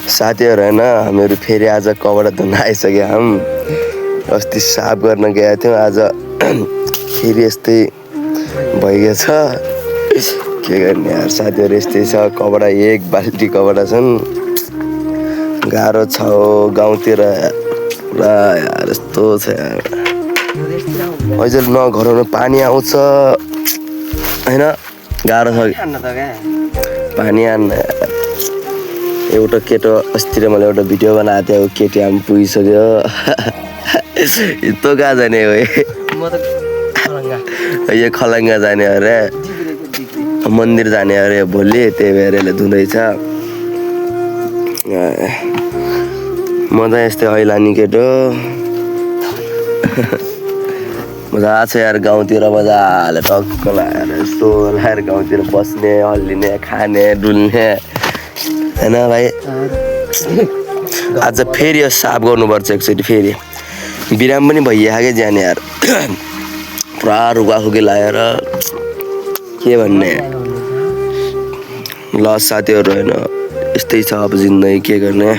साथीहरु हैन हामीहरु फेरि आज कपडा धुन आइसक्यो हम अस्ति साफ गर्न गएका थियौं आज फेरि यस्तै भइगएछ के गर्ने यार साथीहरु यस्तै छ कपडा एक बाल्टी कपडा छन् गाह्रो छ गाउँतिर पुरा यार यस्तो छ यार अहिले न घरमा पानी आउँछ हैन गाह्रो छ पानी आन्न एउटा केटो अस्तिर मैले एउटा भिडियो बनाएको थिएँ केटी हामी पुगिसक्यो यस्तो कहाँ जाने हो म त यो खलङ्गा जाने अरे मन्दिर जाने अरे भोलि त्यही भएर यसले धुँदैछ म त यस्तै ऐलानी केटो मजा छ यार गाउँतिर मजाले टक्क लगाएर यस्तो लगाएर गाउँतिर बस्ने हल्लिने खाने डुल्ने हैन भाइ आज फेरि यो साफ गर्नुपर्छ एकचोटि फेरि बिराम पनि भइहाल्यो जाने यार पुरा रुगाखुकी लगाएर के भन्ने ल साथीहरु हैन यस्तै छ अब जिन्दगी के गर्ने